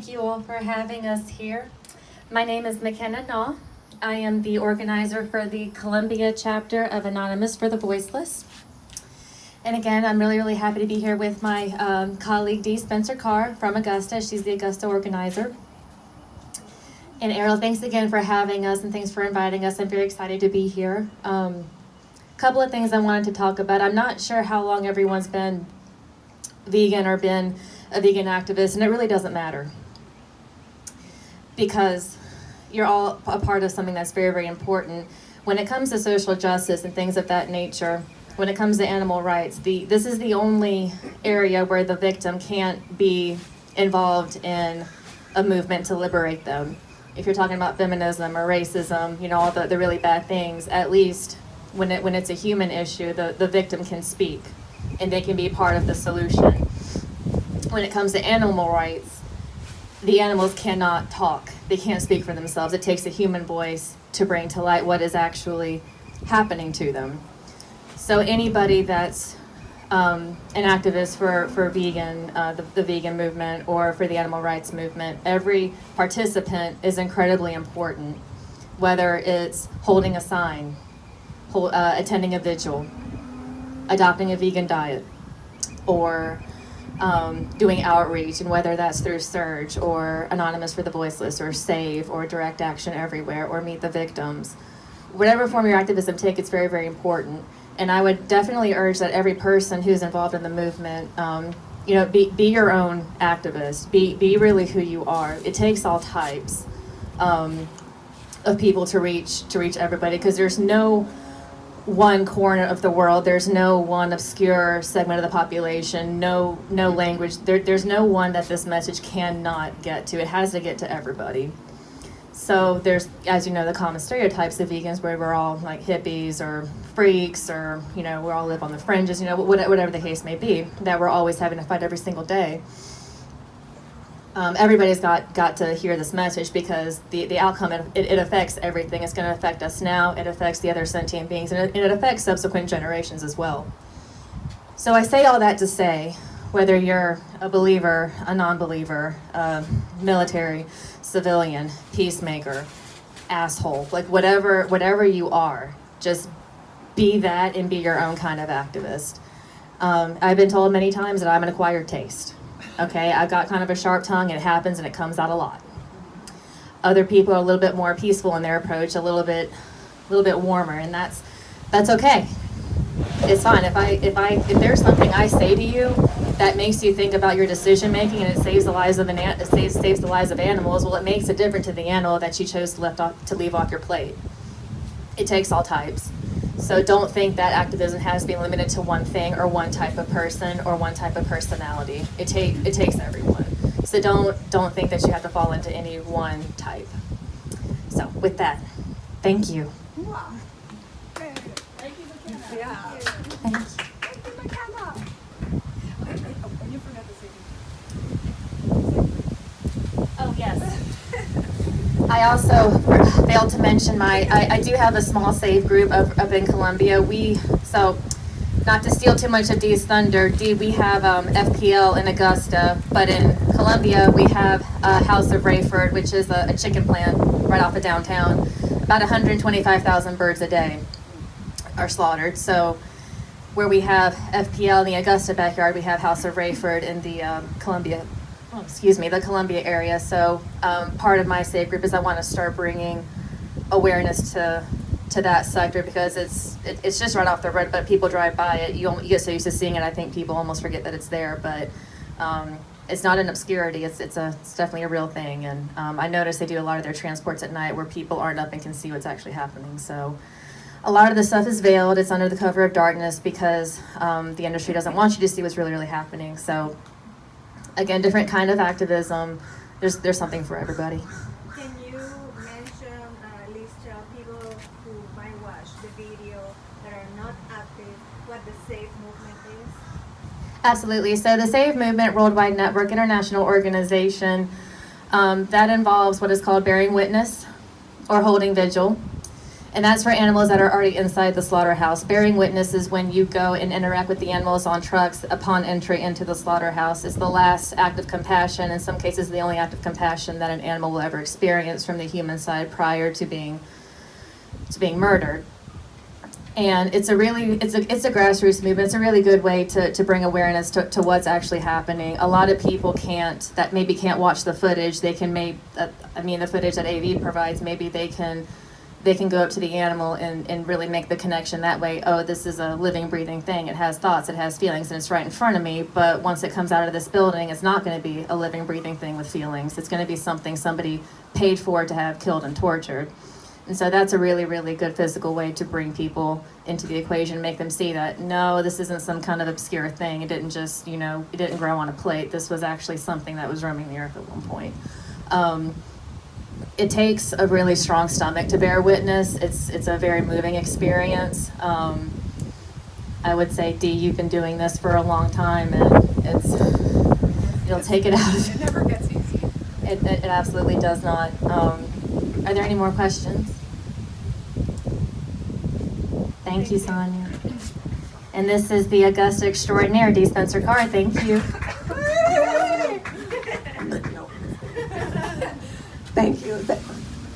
Thank you all for having us here. My name is McKenna Naw. I am the organizer for the Columbia chapter of Anonymous for the Voiceless. And again, I'm really happy to be here with my colleague Dee Spencer Carr from Augusta. She's the Augusta organizer. And Errol, thanks again for having us and thanks for inviting us. I'm very excited to be here. Couple of things I wanted to talk about. I'm not sure how long everyone's been vegan or been a vegan activist, and it really doesn't matter because you're all a part of something that's very important. When it comes to social justice and things of that nature, when it comes to animal rights, this is the only area where the victim can't be involved in a movement to liberate them. If you're talking about feminism or racism, you know, all the really bad things, at least when it's a human issue, the victim can speak and they can be part of the solution. When it comes to animal rights, the animals cannot talk. They can't speak for themselves. It takes a human voice to bring to light what is actually happening to them. So anybody that's an activist for vegan, the vegan movement, or for the animal rights movement, every participant is incredibly important, whether it's holding a sign, attending a vigil, adopting a vegan diet, or doing outreach, and whether that's through Surge or Anonymous for the Voiceless or SAVE or Direct Action Everywhere or Meet the Victims. Whatever form your activism take, it's very important. And I would definitely urge that every person who's involved in the movement, you know, be your own activist. Be really who you are. It takes all types of people to reach everybody, because there's no one corner of the world, there's no one obscure segment of the population, no language, there's no one that this message cannot get to. It has to get to everybody. So there's, as you know, the common stereotypes of vegans where we're all like hippies or freaks, or, you know, we all live on the fringes, you know, whatever the case may be, that we're always having to fight every single day. Everybody's got to hear this message, because the outcome, it affects everything. It's going to affect us now, it affects the other sentient beings, and it affects subsequent generations as well. So I say all that to say, whether you're a believer, a non-believer, military, civilian, peacemaker, asshole, like whatever you are, just be that and be your own kind of activist. I've been told many times that I'm an acquired taste. Okay, I've got kind of a sharp tongue, and it happens and it comes out a lot. Other people are a little bit more peaceful in their approach, a little bit warmer, and that's okay. It's fine. If there's something I say to you that makes you think about your decision making and it saves the lives of animals, well, it makes a difference to the animal that you chose to leave off your plate. It takes all types. So don't think that activism has to be limited to one thing or one type of person or one type of personality. It takes everyone. So don't think that you have to fall into any one type. So with that, thank you. Wow. Thank you, McKenna. Yeah. Thank you. Thank you, McKenna. And you forgot to say. Oh, yes. I also failed to mention I do have a small SAVE group up in Columbia. So not to steal too much of Dee's thunder, we have FPL in Augusta, but in Columbia we have House of Rayford, which is a chicken plant right off of downtown. About 125,000 birds a day are slaughtered. So where we have FPL in the Augusta backyard, we have House of Rayford in the the Columbia area. So part of my SAVE group is I want to start bringing awareness to that sector, because it's just right off the road, but people drive by it. You get so used to seeing it, I think people almost forget that it's there. But it's not an obscurity. It's definitely a real thing. And I notice they do a lot of their transports at night where people aren't up and can see what's actually happening. So a lot of the stuff is veiled. It's under the cover of darkness because the industry doesn't want you to see what's really happening. So again, different kind of activism. There's something for everybody. Can you mention at least people who might watch the video that are not active, what the SAVE movement is? Absolutely. So the SAVE Movement Worldwide Network International Organization, that involves what is called bearing witness or holding vigil. And that's for animals that are already inside the slaughterhouse. Bearing witness is when you go and interact with the animals on trucks upon entry into the slaughterhouse. It's the last act of compassion, in some cases the only act of compassion that an animal will ever experience from the human side prior to being murdered. And it's a grassroots movement. It's a really good way to bring awareness to what's actually happening. A lot of people can't watch the footage. They can the footage that AV provides, maybe they can go up to the animal and really make the connection that way. Oh, this is a living, breathing thing. It has thoughts, it has feelings, and it's right in front of me. But once it comes out of this building, it's not going to be a living, breathing thing with feelings. It's going to be something somebody paid for to have killed and tortured. And so that's a really, really good physical way to bring people into the equation, make them see that, no, this isn't some kind of obscure thing. It didn't just, it didn't grow on a plate. This was actually something that was roaming the earth at one point. It takes a really strong stomach to bear witness. It's a very moving experience. I would say, Dee, you've been doing this for a long time, and you'll take it out. It never gets easy. It absolutely does not. Are there any more questions? Thank you, Sonia. And this is the Augusta Extraordinaire, Dee Spencer Carr. Thank you. Thank you.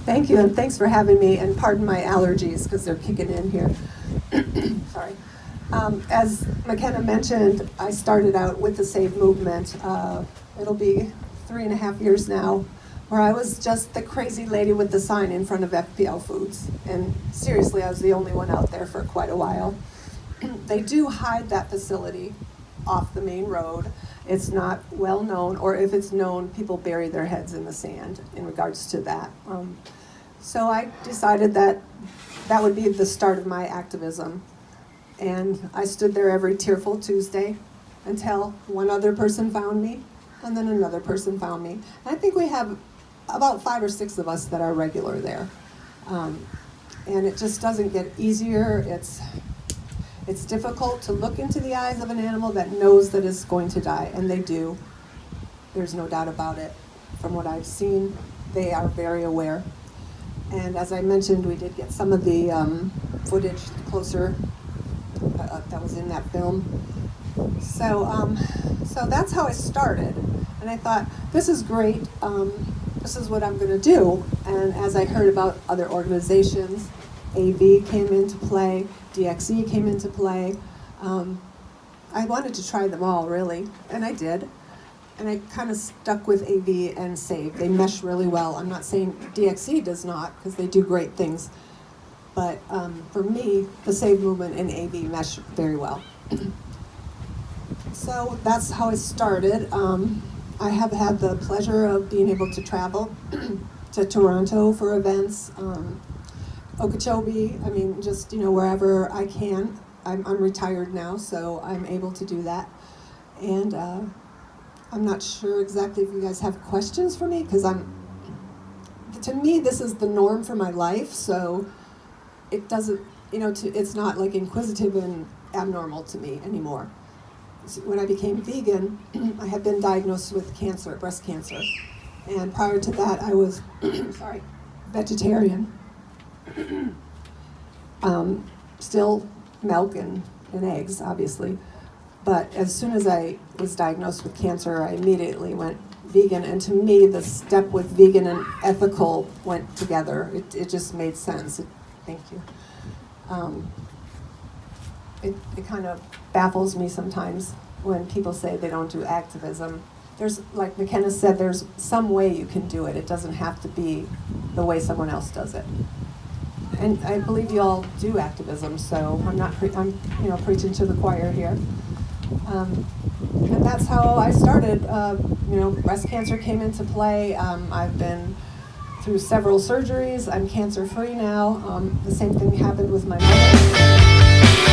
Thank you, and thanks for having me, and pardon my allergies because they're kicking in here. Sorry. As McKenna mentioned, I started out with the SAVE movement. It'll be 3.5 years now, where I was just the crazy lady with the sign in front of FPL Foods. And seriously, I was the only one out there for quite a while. They do hide that facility off the main road. It's not well known, or if it's known, people bury their heads in the sand in regards to that. So I decided that that would be the start of my activism. And I stood there every Tearful Tuesday until one other person found me, and then another person found me. And I think we have about 5 or 6 of us that are regular there. And it just doesn't get easier. It's difficult to look into the eyes of an animal that knows that it's going to die, and they do. There's no doubt about it. From what I've seen, they are very aware. And as I mentioned, we did get some of the footage closer that was in that film. So that's how I started. And I thought, this is great. This is what I'm going to do. And as I heard about other organizations, AV came into play, DXE came into play. I wanted to try them all, really, and I did. And I kind of stuck with AV and SAVE. They mesh really well. I'm not saying DXE does not, because they do great things. But for me, the SAVE movement and AV mesh very well. So that's how it started. I have had the pleasure of being able to travel to Toronto for events, Okeechobee, just wherever I can. I'm retired now, so I'm able to do that. And I'm not sure exactly if you guys have questions for me, because to me, this is the norm for my life, so it doesn't, it's not like inquisitive and abnormal to me anymore. When I became vegan, I had been diagnosed with cancer, breast cancer. And prior to that, I was, vegetarian. Still milk and eggs, obviously. But as soon as I was diagnosed with cancer, I immediately went vegan. And to me, the step with vegan and ethical went together. It just made sense. Thank you. It kind of baffles me sometimes when people say they don't do activism. There's, like McKenna said, there's some way you can do it. It doesn't have to be the way someone else does it. And I believe you all do activism, so I'm preaching to the choir here. And that's how I started. Breast cancer came into play. I've been through several surgeries. I'm cancer-free now. The same thing happened with my mother.